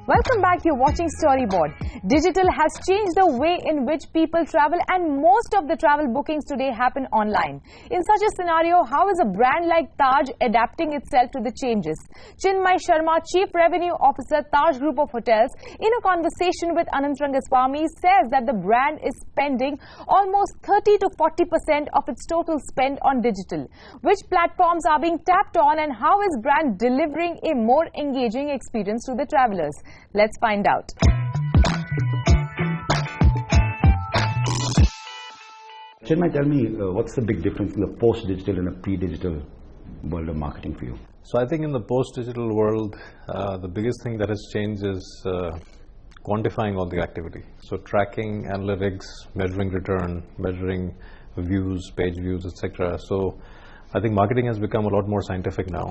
Welcome back. You're watching Storyboard. Digital has changed the way in which people travel, and most of the travel bookings today happen online. In such a scenario, how is a brand like Taj adapting itself to the changes? Chinmai Sharma, Chief Revenue Officer, Taj Group of Hotels, in a conversation with Anant Rangaswamy, says that the brand is spending almost 30 to 40% of its total spend on digital. Which platforms are being tapped on, and how is brand delivering a more engaging experience to the travelers? Let's find out. Chinmai, tell me, what's the big difference in the post-digital and a pre-digital world of marketing for you? So I think in the post-digital world, the biggest thing that has changed is quantifying all the activity. So tracking, analytics, measuring return, measuring views, page views, etc. So I think marketing has become a lot more scientific now.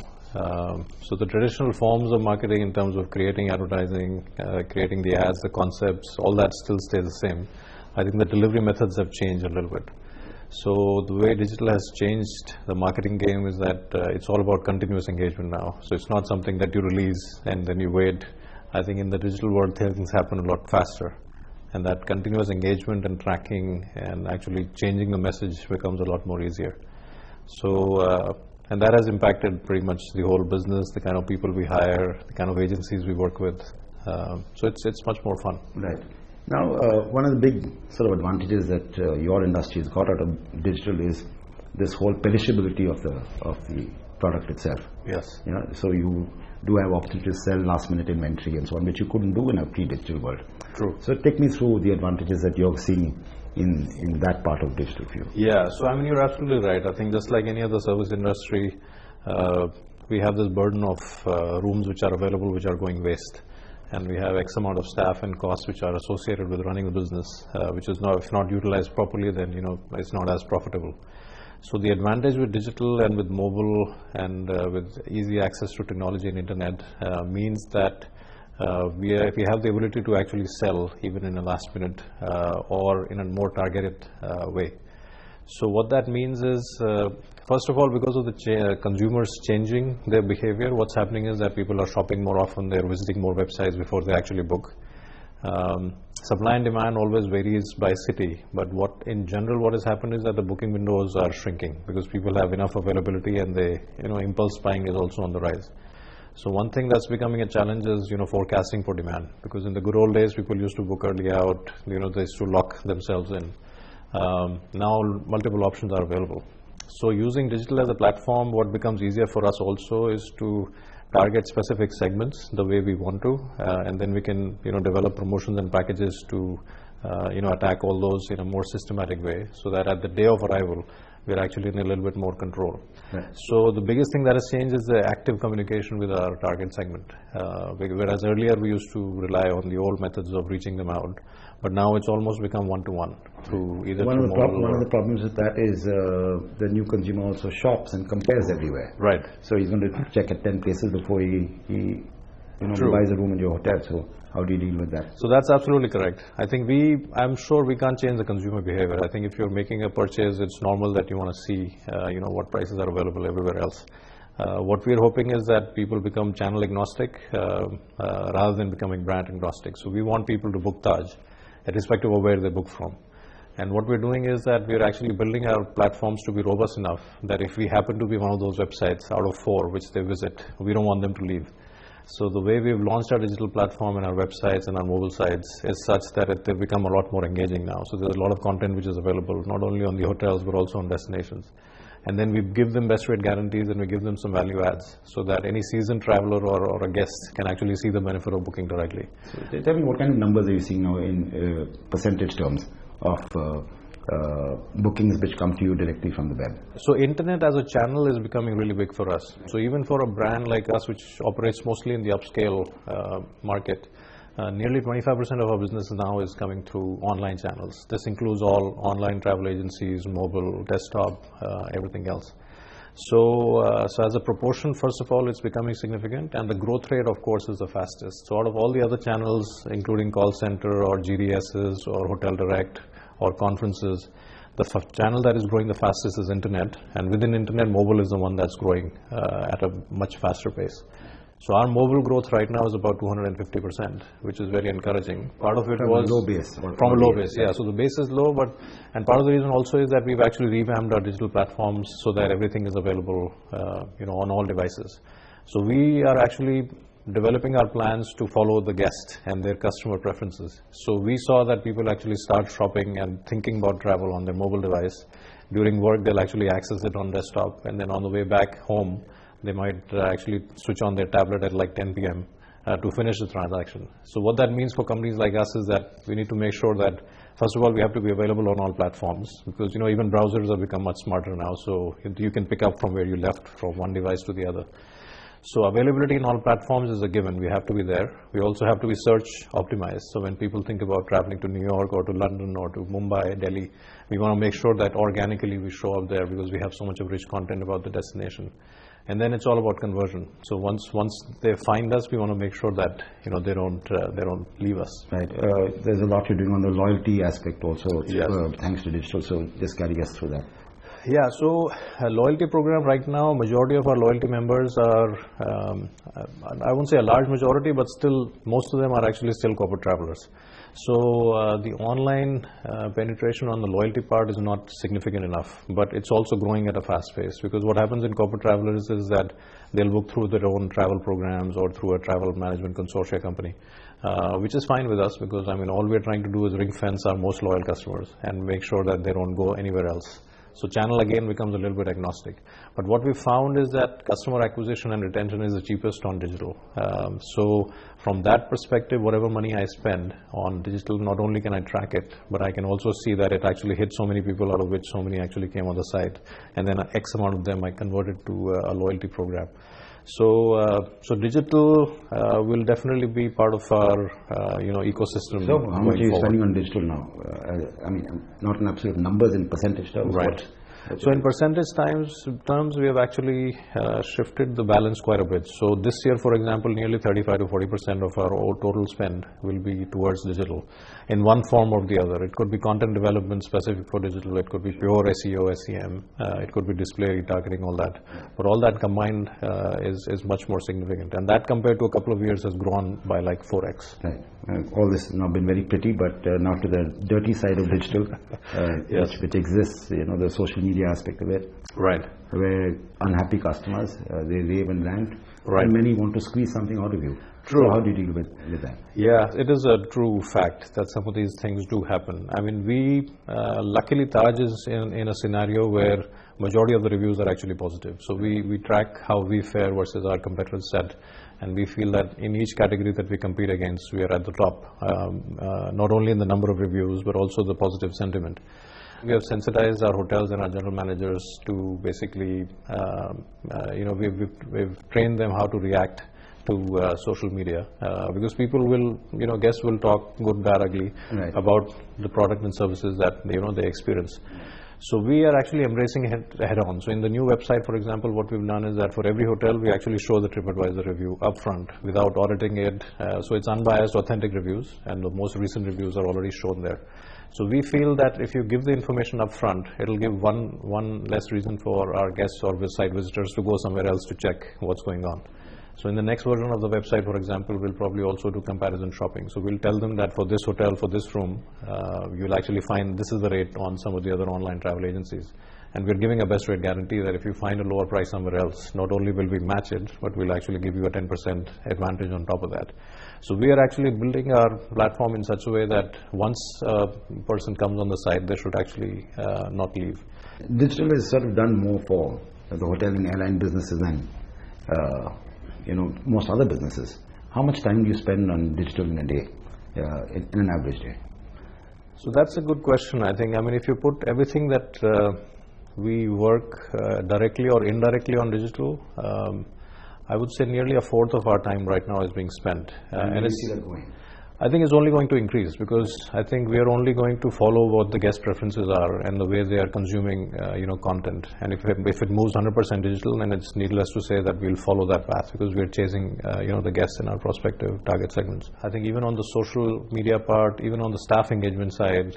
So the traditional forms of marketing in terms of creating advertising, creating the ads, the concepts, all that still stays the same. I think the delivery methods have changed a little bit. So the way digital has changed the marketing game is that it's all about continuous engagement now. So it's not something that you release and then you wait. I think in the digital world things happen a lot faster. And that continuous engagement and tracking and actually changing the message becomes a lot more easier. So, and that has impacted pretty much the whole business, the kind of people we hire, the kind of agencies we work with. So it's much more fun. Right. Now, one of the big sort of advantages that your industry has got out of digital is this whole perishability of the product itself. Yes. You know, so you do have opportunity to sell last minute inventory and so on, which you couldn't do in a pre-digital world. True. So take me through the advantages that you're seeing in that part of digital for you. Yeah, so I mean, you're absolutely right. I think just like any other service industry, we have this burden of rooms which are available, which are going waste. And we have X amount of staff and costs which are associated with running the business, which is not, if not utilized properly, then, you know, it's not as profitable. So the advantage with digital and with mobile and with easy access to technology and internet means that we have the ability to actually sell even in a last minute or in a more targeted way. So what that means is, first of all, because of the consumers changing their behavior, what's happening is that people are shopping more often, they're visiting more websites before they actually book. Supply and demand always varies by city, but in general what has happened is that the booking windows are shrinking because people have enough availability, and impulse buying is also on the rise. So one thing that's becoming a challenge is, forecasting for demand, because in the good old days people used to book early out, they used to lock themselves in. Now multiple options are available. So using digital as a platform, what becomes easier for us also is to target specific segments the way we want to, and then we can develop promotions and packages to attack all those in a more systematic way, so that at the day of arrival we're actually in a little bit more control. Right. So the biggest thing that has changed is the active communication with our target segment. Whereas earlier we used to rely on the old methods of reaching them out, but now it's almost become one-to-one through either one of the problems with that is the new consumer also shops and compares everywhere. Right. So he's going to check at 10 places before he buys a room in your hotel. So how do you deal with that? So that's absolutely correct. I think I'm sure we can't change the consumer behavior. I think if you're making a purchase, it's normal that you want to see, what prices are available everywhere else. What we're hoping is that people become channel agnostic rather than becoming brand agnostic. So we want people to book Taj, irrespective of where they book from. And what we're doing is that we're actually building our platforms to be robust enough that if we happen to be one of those websites out of 4 which they visit, we don't want them to leave. So the way we've launched our digital platform and our websites and our mobile sites is such that they've become a lot more engaging now. So there's a lot of content which is available, not only on the hotels, but also on destinations. And then we give them best rate guarantees, and we give them some value adds, so that any seasoned traveler or a guest can actually see the benefit of booking directly. So tell me, what kind of numbers are you seeing now in percentage terms of bookings which come to you directly from the web? So internet as a channel is becoming really big for us. So even for a brand like us, which operates mostly in the upscale market, nearly 25% of our business now is coming through online channels. This includes all online travel agencies, mobile, desktop, everything else. So as a proportion, first of all, it's becoming significant, and the growth rate, of course, is the fastest. So out of all the other channels, including call center or GDSs or hotel direct or conferences, the channel that is growing the fastest is internet, and within internet, mobile is the one that's growing at a much faster pace. So our mobile growth right now is about 250%, which is very encouraging. Part of it from was a low base. from a low base, yeah. So the base is low, and part of the reason also is that we've actually revamped our digital platforms so that everything is available, on all devices. So we are actually developing our plans to follow the guest and their customer preferences. So we saw that people actually start shopping and thinking about travel on their mobile device. During work, they'll actually access it on desktop, and then on the way back home, they might actually switch on their tablet at like 10 p.m. To finish the transaction. So what that means for companies like us is that we need to make sure that, first of all, we have to be available on all platforms, because even browsers have become much smarter now, so you can pick up from where you left from one device to the other. So availability in all platforms is a given. We have to be there. We also have to be search optimized. So when people think about traveling to New York or to London or to Mumbai, Delhi, we want to make sure that organically we show up there, because we have so much of rich content about the destination. And then it's all about conversion. So once they find us, we want to make sure that they don't leave us. Right. There's a lot you're doing on the loyalty aspect also, yes. Thanks to digital. So just carry us through that. Yeah, so a loyalty program right now, majority of our loyalty members are, I won't say a large majority, but still most of them are actually still corporate travelers. So the online penetration on the loyalty part is not significant enough, but it's also growing at a fast pace, because what happens in corporate travelers is that they'll book through their own travel programs or through a travel management consortia company, which is fine with us, because all we're trying to do is ring fence our most loyal customers and make sure that they don't go anywhere else. So channel again becomes a little bit agnostic. But what we found is that customer acquisition and retention is the cheapest on digital. So from that perspective, whatever money I spend on digital, not only can I track it, but I can also see that it actually hit so many people, out of which so many actually came on the site. And then X amount of them I converted to a loyalty program. So digital will definitely be part of our ecosystem. So how much are you spending on digital now? Not in absolute numbers, in percentage terms. Right. So in percentage terms, we have actually shifted the balance quite a bit. So this year, for example, nearly 35 to 40% of our total spend will be towards digital in one form or the other. It could be content development specific for digital. It could be pure SEO, SEM. It could be display retargeting, all that. But all that combined is much more significant. And that compared to a couple of years has grown by like 4x. Right. All this has not been very pretty, but now to the dirty side of digital, yes. which exists, the social media aspect of it. Right. Where unhappy customers, they rave and rant. Right. And many want to squeeze something out of you. True. So how do you deal with that? Yeah, it is a true fact that some of these things do happen. We luckily Taj is in a scenario where majority of the reviews are actually positive. So we track how we fare versus our competitor set, and we feel that in each category that we compete against, we are at the top, not only in the number of reviews, but also the positive sentiment. We have sensitized our hotels and our general managers to basically, we've trained them how to react to social media, because people will, guests will talk good, bad, ugly, right, about the product and services that they experience. So we are actually embracing it head on. So in the new website, for example, what we've done is that for every hotel, we actually show the TripAdvisor review upfront without auditing it. So it's unbiased, authentic reviews, and the most recent reviews are already shown there. So we feel that if you give the information up front, it'll give one less reason for our guests or site visitors to go somewhere else to check what's going on. So in the next version of the website, for example, we'll probably also do comparison shopping. So we'll tell them that for this hotel, for this room, you'll actually find this is the rate on some of the other online travel agencies. And we're giving a best rate guarantee that if you find a lower price somewhere else, not only will we match it, but we'll actually give you a 10% advantage on top of that. So we are actually building our platform in such a way that once a person comes on the site, they should actually not leave. Digital is sort of done more for the hotel and airline businesses than most other businesses. How much time do you spend on digital in a day, in an average day? So that's a good question. I think, if you put everything that we work directly or indirectly on digital, I would say nearly a fourth of our time right now is being spent. And you see that going? I think it's only going to increase, because I think we are only going to follow what the guest preferences are and the way they are consuming content. And if it moves 100% digital, then it's needless to say that we'll follow that path, because we're chasing the guests in our prospective target segments. I think even on the social media part, even on the staff engagement side,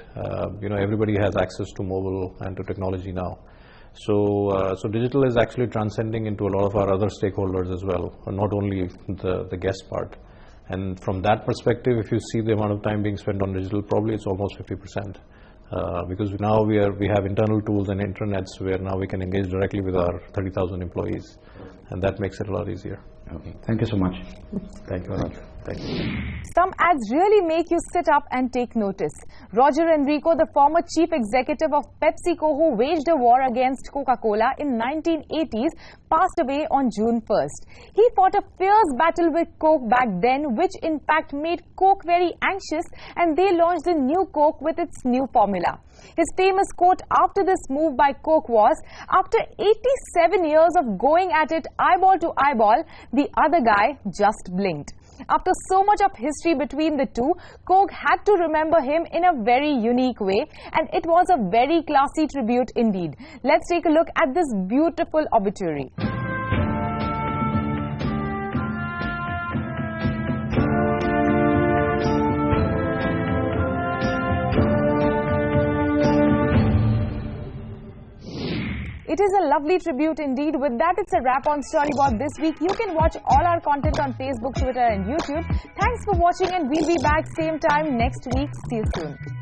everybody has access to mobile and to technology now. So digital is actually transcending into a lot of our other stakeholders as well, not only the guest part. And from that perspective, if you see the amount of time being spent on digital, probably it's almost 50%. Because now we have internal tools and intranets where now we can engage directly with our 30,000 employees, and that makes it a lot easier. Okay. Thank you so much. Thank you very much. Thank you. Some ads really make you sit up and take notice. Roger Enrico, the former chief executive of Pepsico, who waged a war against Coca-Cola in 1980s, passed away on June 1st. He fought a fierce battle with Coke back then, which in fact made Coke very anxious, and they launched a new Coke with its new formula. His famous quote after this move by Coke was, "After 87 years of going at it eyeball to eyeball, the other guy just blinked." After so much of history between the two, Coke had to remember him in a very unique way, and it was a very classy tribute indeed. Let's take a look at this beautiful obituary. It is a lovely tribute indeed. With that, it's a wrap on Storyboard this week. You can watch all our content on Facebook, Twitter and YouTube. Thanks for watching, and we'll be back same time next week. See you soon.